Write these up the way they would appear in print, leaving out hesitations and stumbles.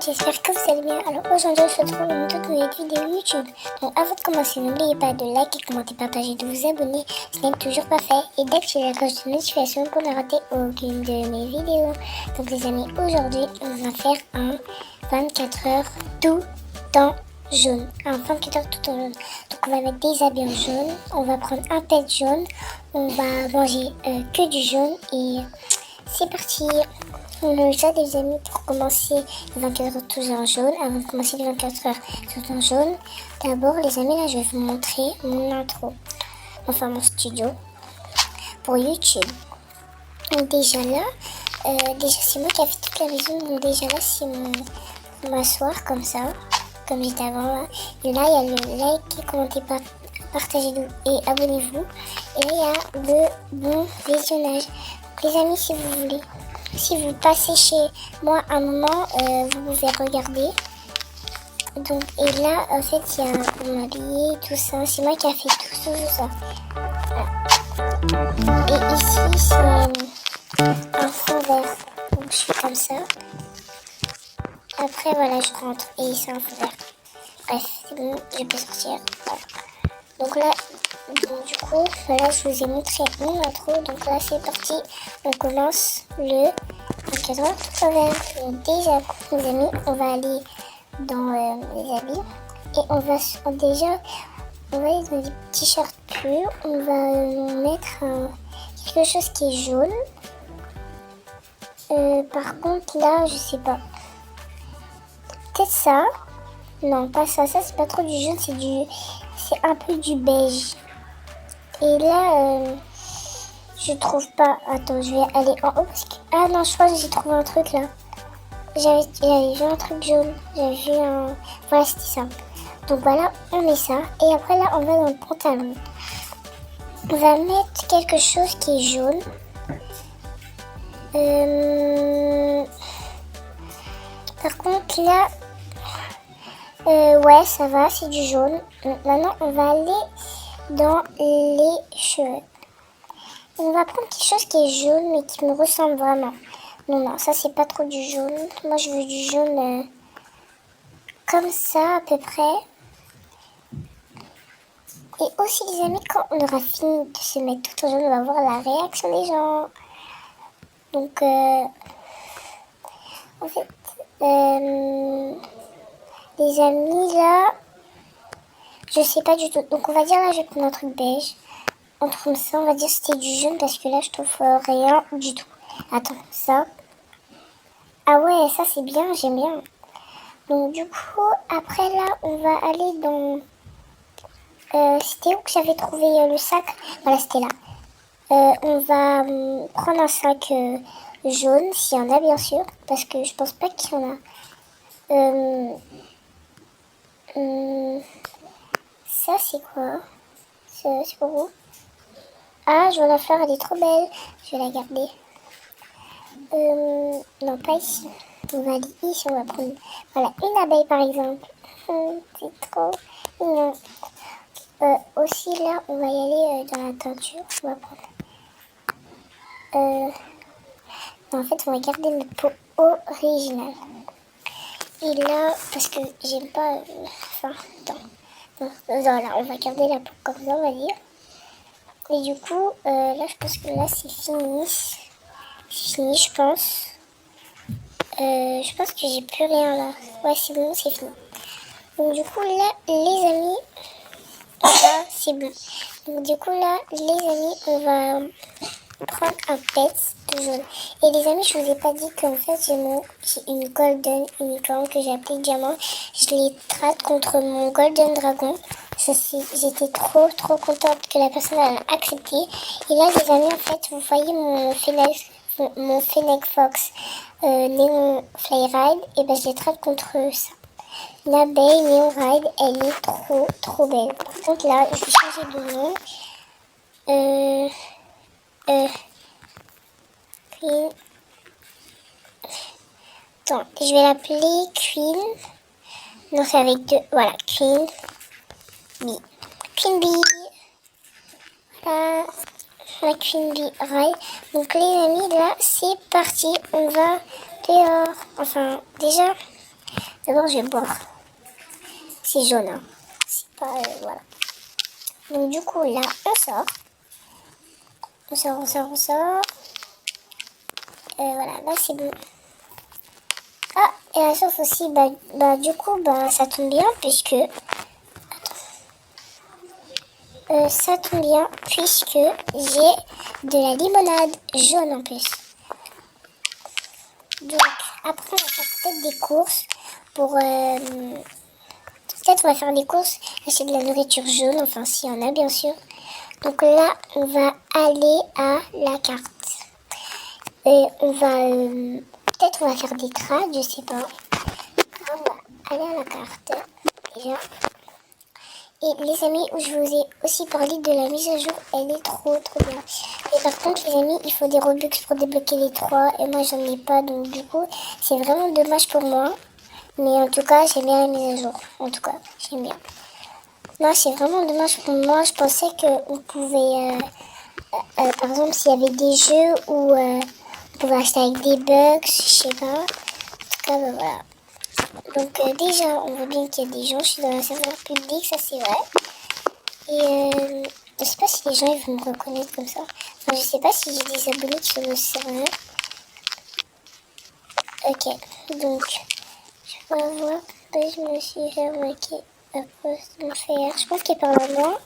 j'espère que vous allez bien. Alors aujourd'hui, on se retrouve dans une toute nouvelle vidéo YouTube. Donc avant de commencer, n'oubliez pas de liker, commenter, partager, de vous abonner si ce n'est toujours pas fait et d'activer la cloche de notification pour ne rater aucune de mes vidéos. Donc les amis, aujourd'hui, on va faire un 24 heures tout en jaune. Un 24 heures tout en jaune. Donc on va mettre des habits en jaune, on va prendre un pet jaune, on va manger que du jaune et c'est parti. Ça les amis, pour commencer les 24 heures tout en jaune, avant de commencer les 24 heures tout en jaune, d'abord les amis, là je vais vous montrer mon intro, enfin mon studio pour YouTube. Donc déjà là, c'est moi qui ai fait toute la maison, donc déjà là c'est mon m'asseoir comme ça, comme j'étais avant là. Et là il y a le like, commentez, partagez et abonnez-vous. Et là il y a le bon visionnage. Donc les amis, si vous voulez, si vous passez chez moi un moment, vous pouvez regarder. Donc, et là, en fait, il y a pour m'habiller, tout ça. C'est moi qui a fait tout ça. Voilà. Et ici, c'est un fond vert. Donc, je suis comme ça. Après, voilà, je rentre. Et c'est un fond vert. Bref, c'est bon, je peux sortir. Voilà. Donc là, du coup, voilà, je vous ai montré mon intro. Donc là, c'est parti. On commence le 24 heures tout en vert. Donc déjà, les amis, on va aller dans les habits. Et on va aller dans des t-shirts purs. On va mettre quelque chose qui est jaune. Par contre, là, je sais pas. Peut-être ça. Non, pas ça. Ça, c'est pas trop du jaune, c'est un peu du beige. Et là, je trouve pas. Attends, je vais aller en haut parce que... Ah non, je crois que j'ai trouvé un truc là. J'avais vu un truc jaune. J'avais vu un... Voilà, c'était ça. Donc voilà, on met ça. Et après là, on va dans le pantalon. On va mettre quelque chose qui est jaune. Par contre là... ouais, ça va, c'est du jaune. Maintenant, on va aller dans les cheveux. On va prendre quelque chose qui est jaune, mais qui me ressemble vraiment. Non, ça, c'est pas trop du jaune. Moi, je veux du jaune comme ça, à peu près. Et aussi, les amis, quand on aura fini de se mettre tout en jaune, on va voir la réaction des gens. Donc, en fait, les amis, là... Je sais pas du tout. Donc on va dire là, je vais prendre un truc beige. Entre ça, on va dire que c'était du jaune parce que là, je trouve rien du tout. Attends, ça. Ah ouais, ça c'est bien, j'aime bien. Donc du coup, après là, on va aller dans... c'était où que j'avais trouvé le sac? Voilà, c'était là. On va prendre un sac jaune, s'il y en a bien sûr. Parce que je pense pas qu'il y en a. Ça c'est quoi? C'est pour vous? Ah, je vois la fleur, elle est trop belle. Je vais la garder. Non, pas ici. On va aller ici, on va prendre... Voilà, une abeille par exemple. C'est trop mignon. Aussi là, on va y aller dans la teinture. On va prendre... non, en fait, on va garder notre peau originale. Et là, parce que j'aime pas... Enfin, attends. Voilà, on va garder la peau comme ça, on va dire. Et du coup, là, je pense que là, c'est fini. C'est fini, je pense. Je pense que j'ai plus rien là. Ouais, c'est bon, c'est fini. Donc, du coup, là, les amis, là, c'est bon. Donc, du coup, là, les amis, on va prendre un pet de jaune. Et les amis, je vous ai pas dit qu'en fait, j'ai une golden unicorn que j'ai appelée diamant. Je l'ai trade contre mon golden dragon. J'étais trop contente que la personne a accepté. Et là, les amis, en fait, vous voyez mon Fennec Fox Néon Flyride, et ben je l'ai trade contre ça. L'abeille Néon Ride, elle est trop belle. Par contre, là, je vais changer de nom. Queen. Attends, je vais l'appeler Queen. Non, c'est avec deux. Voilà, Queen Bee. Queen Bee. Voilà. La Queen Bee Ride. Donc, les amis, là, c'est parti. On va dehors. Enfin, déjà, D'abord, je vais boire. C'est jaune, hein. C'est pas... voilà. Donc, du coup, là, on sort. On sort. Voilà, là, c'est bon. Ah, et la sauce aussi, du coup, ça tombe bien, puisque... ça tombe bien, puisque j'ai de la limonade jaune en plus. Donc, après, on va faire peut-être des courses pour... peut-être on va faire des courses, acheter de la nourriture jaune, enfin, s'il y en a, bien sûr. Donc là, on va aller à la carte. Et on va... peut-être on va faire des trades, je sais pas. On va aller à la carte. Déjà. Et les amis, je vous ai aussi parlé de la mise à jour, elle est trop bien. Et par contre les amis, il faut des Robux pour débloquer les 3 et moi j'en ai pas, donc du coup c'est vraiment dommage pour moi. Mais en tout cas j'aime bien la mise à jour, en tout cas j'aime bien. Non, c'est vraiment dommage pour moi, je pensais qu'on pouvait, par exemple s'il y avait des jeux où on pouvait acheter avec des bugs, je sais pas. En tout cas voilà. Donc déjà, on voit bien qu'il y a des gens, je suis dans un serveur public, ça c'est vrai. Et je sais pas si les gens ils vont me reconnaître comme ça. Enfin, je sais pas si j'ai des abonnés sur le serveur. Ok, donc je vais voir. Je me suis fait remarquer à cause de mon frère. Je pense qu'il parle à moi.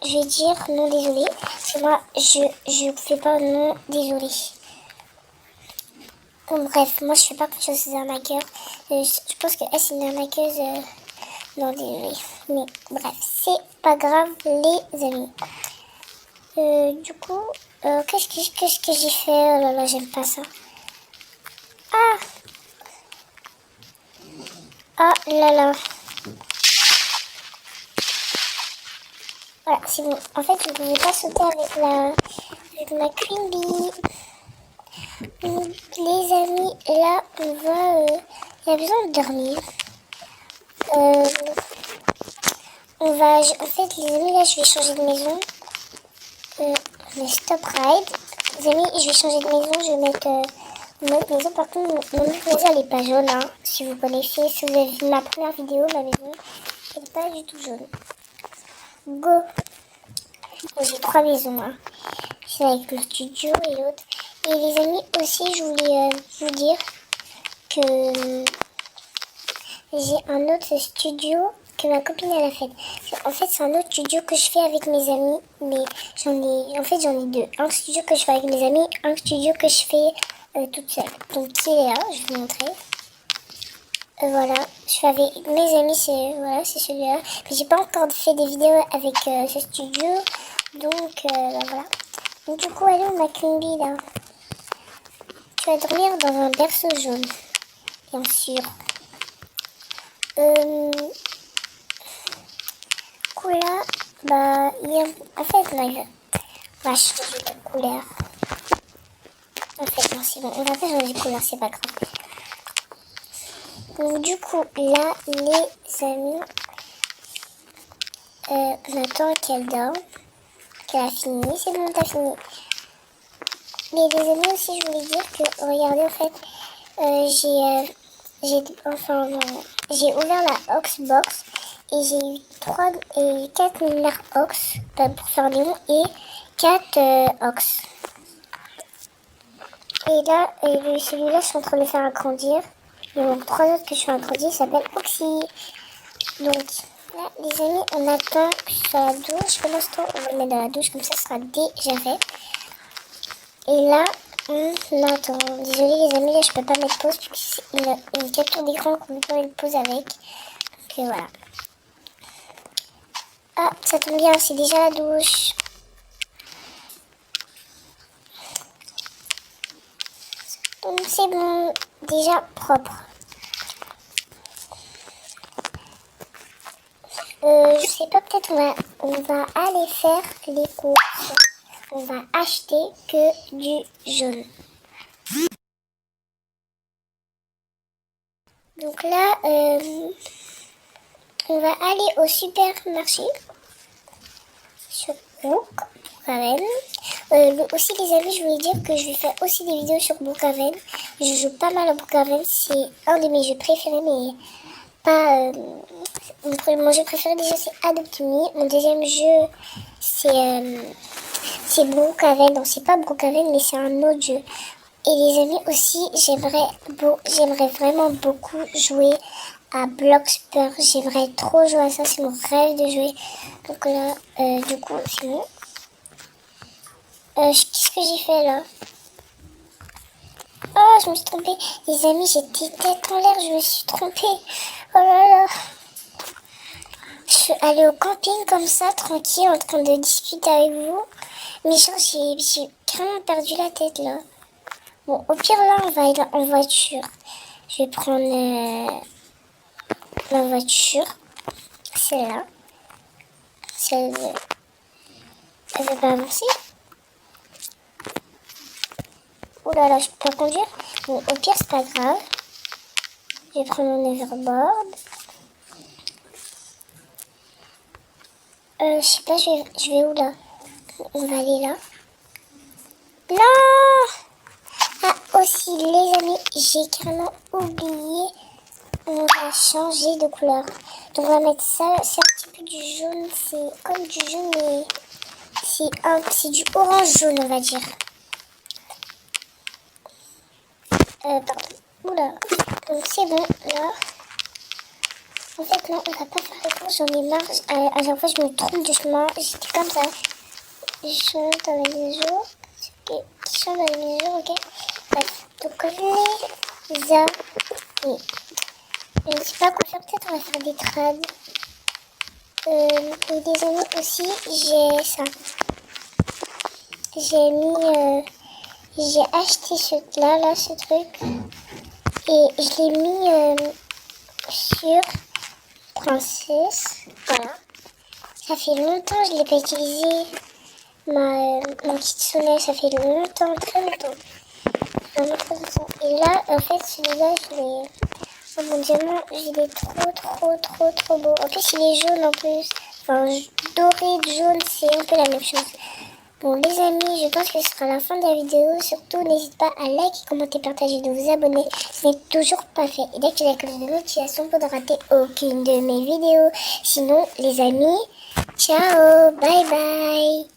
Je vais dire non désolé. C'est moi, je fais pas non désolé. Bon, bref, moi je fais pas confiance aux arnaqueurs. Je pense que c'est une arnaqueuse. Non, désolé. Mais bref, c'est pas grave, les amis. Du coup, qu'est-ce que j'ai fait? Oh là là, j'aime pas ça. Ah! Ah là là. Voilà, c'est bon. En fait, je ne pouvais pas sauter avec ma Queen Bee. Les amis, là, on va... il y a besoin de dormir. On va... En fait, les amis, là, je vais changer de maison. Mais stop ride. Les amis, je vais changer de maison. Je vais mettre une autre maison. Par contre, mon autre maison, elle n'est pas jaune. Hein. Si vous connaissez, si vous avez vu ma première vidéo, ma maison, elle n'est pas du tout jaune. Go. Bon, j'ai 3 maisons. Hein. C'est avec le studio et l'autre. Et les amis, aussi, je voulais vous dire que j'ai un autre studio que ma copine elle a fait. En fait, c'est un autre studio que je fais avec mes amis, mais j'en ai deux. Un studio que je fais avec mes amis, un studio que je fais toute seule. Donc, qui est là, je vais vous montrer. Voilà, je fais avec mes amis, c'est celui-là. Mais j'ai pas encore fait des vidéos avec ce studio, donc voilà. Donc, du coup, allez, ma Queen Bee, là. Tu vas dormir dans un berceau jaune, bien sûr. Coup là, en fait, non, on va changer de couleur. En fait, non, c'est bon, on va pas changer de couleur, c'est pas grave. Donc, du coup, là, les amis, on attend qu'elle dorme, qu'elle a fini. C'est bon, t'as fini. Mais les amis aussi, je voulais dire que, regardez, en fait, j'ai ouvert la Oxbox et j'ai eu 4 milliards Ox pour faire des ronds et 4 Ox. Et là, celui-là, je suis en train de le faire agrandir. Il y a donc 3 autres que je fais agrandir, ça s'appelle Oxy. Donc, là, les amis, on attend que je sois à la douche. Pour l'instant, on va le mettre dans la douche, comme ça sera déjà fait. Et là, non, attends, désolé les amis, là je peux pas mettre pause, puisque c'est une capture d'écran qu'on peut mettre pause avec. Donc voilà. Ah, ça tombe bien, c'est déjà la douche. Donc c'est bon, déjà propre. Je sais pas, peut-être on va aller faire les courses. On va acheter que du jaune. Donc là, on va aller au supermarché. Donc, Brookhaven. Aussi les amis, je voulais dire que je vais faire aussi des vidéos sur Brookhaven. Je joue pas mal à Brookhaven, c'est un de mes jeux préférés, mais pas... mon jeu préféré déjà c'est Adopt Me. Mon deuxième jeu c'est Brookhaven. Donc c'est pas Brookhaven mais c'est un autre jeu. Et les amis aussi, j'aimerais vraiment beaucoup jouer à Bloxburg. J'aimerais trop jouer à ça, c'est mon rêve de jouer. Donc là, du coup, c'est bon. Qu'est-ce que j'ai fait là? Oh, je me suis trompée. Les amis, j'étais tête en l'air, je me suis trompée. Oh là là. Je suis allée au camping comme ça, tranquille, en train de discuter avec vous. Mais genre, j'ai carrément perdu la tête là. Bon, au pire là, on va aller en voiture. Je vais prendre la voiture. Celle-là. Elle veut pas avancer. Oh là là, je peux pas conduire. Bon, au pire, c'est pas grave. Je vais prendre mon overboard. Je sais pas, je vais où là? On va aller là. Non! Ah, aussi, les amis, j'ai carrément oublié. On va changer de couleur. Donc, on va mettre ça. C'est un petit peu du jaune. C'est comme du jaune, mais c'est du orange-jaune, on va dire. Pardon. Oula. Donc, c'est bon, là. En fait, non, on va pas faire les courses. J'en ai marre. À chaque fois, je me trompe de chemin. J'étais comme ça. Je change dans la mise à jour. Ok. Je change dans la mise à jour, ok. Bref. Donc, les amis. Je ne sais pas quoi faire, peut-être on va faire des trades. Et des amis aussi, j'ai ça. J'ai acheté ce truc. Et je l'ai mis sur Princesse. Voilà. Ça fait longtemps que je ne l'ai pas utilisé. Mon kitsune, ça fait longtemps, très longtemps. Vraiment très longtemps. Et là, en fait, celui-là, je l'ai... Oh mon dieu, il est trop beau. En plus, il est jaune en plus. Enfin, doré, jaune, c'est un peu la même chose. Bon, les amis, je pense que ce sera la fin de la vidéo. Surtout, n'hésitez pas à liker, commenter, partager, de vous abonner si ce n'est toujours pas fait. Et d'activer la cloche de notification pour ne rater aucune de mes vidéos. Sinon, les amis, ciao, bye bye.